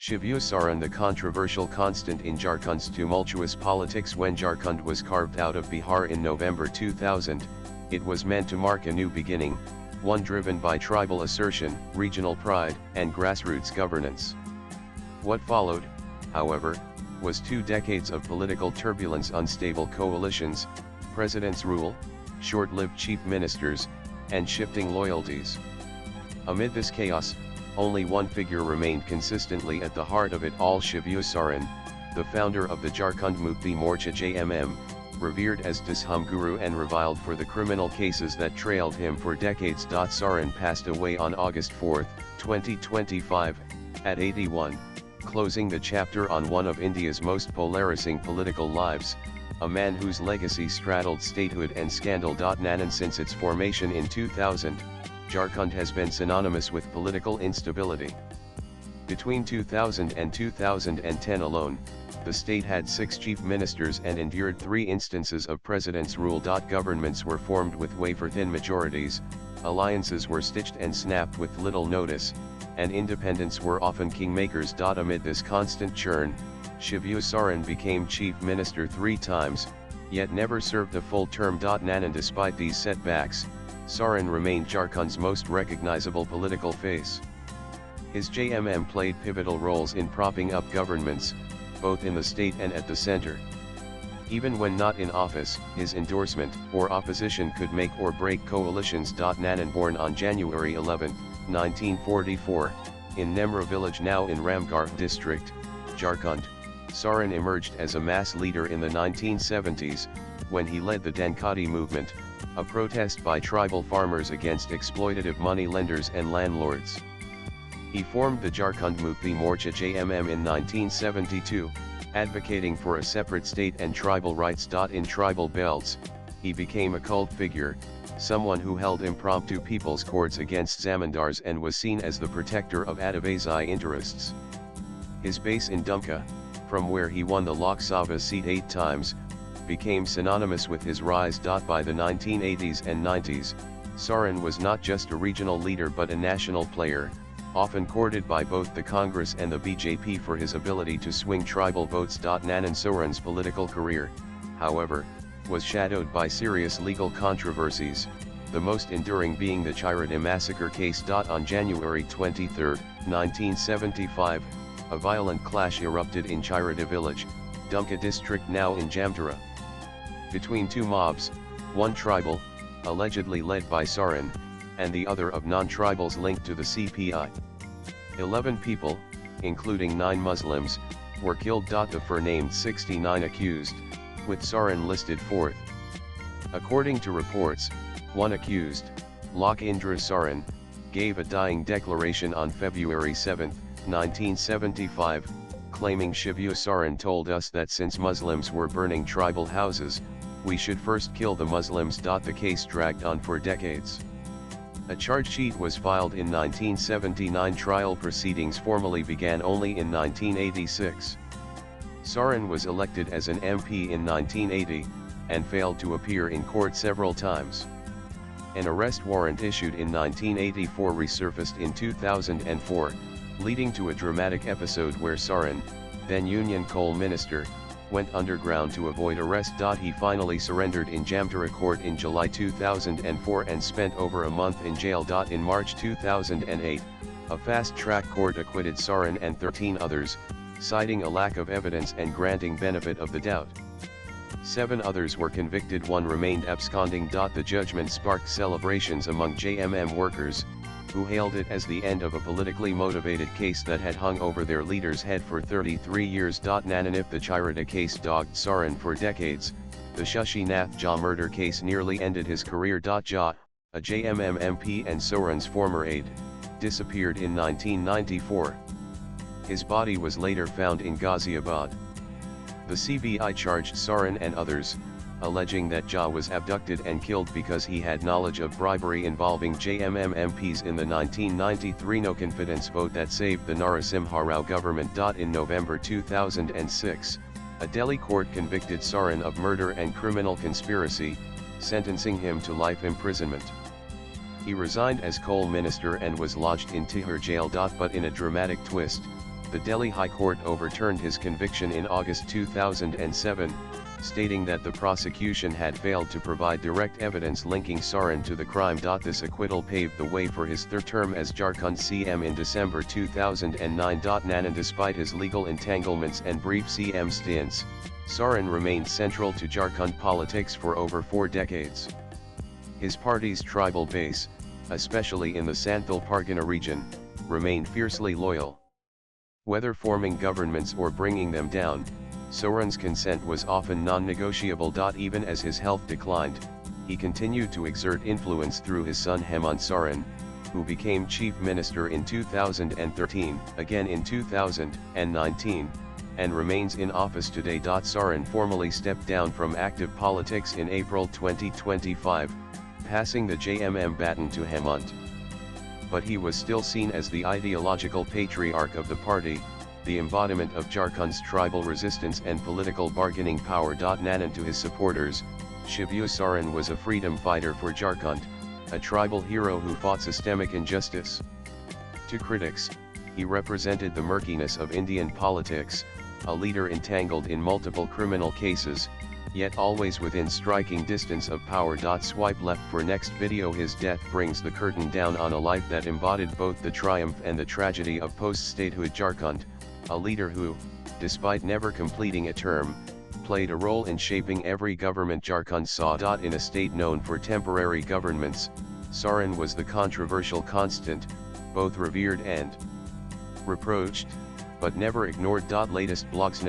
Shibu Soren, the controversial constant in Jharkhand's tumultuous politics. When Jharkhand was carved out of Bihar in November 2000, it was meant to mark a new beginning, one driven by tribal assertion, regional pride, and grassroots governance. What followed, however, was 2 decades of political turbulence, unstable coalitions, president's rule, short-lived chief ministers, and shifting loyalties. Amid this chaos, only one figure remained consistently at the heart of it all: Shibu Soren, the founder of the Jharkhand Mukti Morcha (JMM), revered as Desham Guru and reviled for the criminal cases that trailed him for decades. Soren passed away on August 4, 2025, at 81, closing the chapter on one of India's most polarizing political lives, a man whose legacy straddled statehood and scandal. Nanan. Since its formation in 2000, Jharkhand has been synonymous with political instability. Between 2000 and 2010 alone, the state had 6 chief ministers and endured 3 instances of president's rule. Governments were formed with wafer-thin majorities, alliances were stitched and snapped with little notice, and independents were often kingmakers. Amid this constant churn, Shibu Soren became chief minister 3 times, yet never served a full term. Nanan. Despite these setbacks, Soren remained Jharkhand's most recognizable political face. His JMM played pivotal roles in propping up governments, both in the state and at the center. Even when not in office, his endorsement or opposition could make or break coalitions. Nanan. Born on January 11, 1944, in Nemra village, now in Ramgarh district, Jharkhand, Soren emerged as a mass leader in the 1970s, when he led the Dankati movement, a protest by tribal farmers against exploitative money lenders and landlords. He formed the Jharkhand Mukti Morcha (JMM) in 1972, advocating for a separate state and tribal rights. In tribal belts, he became a cult figure, someone who held impromptu people's courts against zamindars and was seen as the protector of Adivasi interests. His base in Dumka, from where he won the Lok Sabha seat 8 times, became synonymous with his rise. By the 1980s and 90s, Soren was not just a regional leader but a national player, often courted by both the Congress and the BJP for his ability to swing tribal votes. Nanan. Soren's political career, however, was shadowed by serious legal controversies, the most enduring being the Chiradi massacre case. On January 23, 1975, a violent clash erupted in Chiradi village, Dumka district, now in Jamtara, between 2 mobs, one tribal, allegedly led by Soren, and the other of non-tribals linked to the CPI. 11 people, including 9 Muslims, were killed. The FIR named 69 accused, with Soren listed 4th. According to reports, one accused, Lok Indra Soren, gave a dying declaration on February 7, 1975, claiming Shibu Soren told us that since Muslims were burning tribal houses, we should first kill the Muslims. The case dragged on for decades. A charge sheet was filed in 1979. Trial proceedings formally began only in 1986. Soren was elected as an MP in 1980, and failed to appear in court several times. An arrest warrant issued in 1984 resurfaced in 2004, leading to a dramatic episode where Soren, then Union Coal Minister, went underground to avoid arrest. He finally surrendered in Jamtara court in July 2004 and spent over a month in jail. In March 2008, a fast-track court acquitted Soren and 13 others, citing a lack of evidence and granting benefit of the doubt. 7 others were convicted, 1 remained absconding. The judgment sparked celebrations among JMM workers, who hailed it as the end of a politically motivated case that had hung over their leader's head for 33 years. Nanan. If the Chiradi case dogged Soren for decades, the Shashinath Jha murder case nearly ended his career. Jha, a JMM MP and Soren's former aide, disappeared in 1994. His body was later found in Ghaziabad. The CBI charged Soren and others, alleging that Jha was abducted and killed because he had knowledge of bribery involving JMM MPs in the 1993 no-confidence vote that saved the Narasimha Rao government. In November 2006, a Delhi court convicted Soren of murder and criminal conspiracy, sentencing him to life imprisonment. He resigned as coal minister and was lodged in Tihar jail. But in a dramatic twist, The Delhi High Court overturned his conviction in August 2007, stating that the prosecution had failed to provide direct evidence linking Soren to the crime. This acquittal paved the way for his third term as Jharkhand CM in December 2009. Nanan, despite his legal entanglements and brief CM stints, Soren remained central to Jharkhand politics for over 4 decades. His party's tribal base, especially in the Santhal Pargana region, remained fiercely loyal. Whether forming governments or bringing them down, Soren's consent was often non-negotiable. Even as his health declined, he continued to exert influence through his son Hemant Soren, who became chief minister in 2013, again in 2019, and remains in office today. Soren formally stepped down from active politics in April 2025, passing the JMM baton to Hemant. But he was still seen as the ideological patriarch of the party, the embodiment of Jharkhand's tribal resistance and political bargaining power. Nanan, to his supporters, Shibu Soren was a freedom fighter for Jharkhand, a tribal hero who fought systemic injustice. To critics, he represented the murkiness of Indian politics, a leader entangled in multiple criminal cases, yet always within striking distance of power. Swipe left for next video. His death brings the curtain down on a life that embodied both the triumph and the tragedy of post-statehood Jharkhand, a leader who, despite never completing a term, played a role in shaping every government Jharkhand saw. In a state known for temporary governments, Soren was the controversial constant, both revered and reproached, but never ignored. Latest blogs.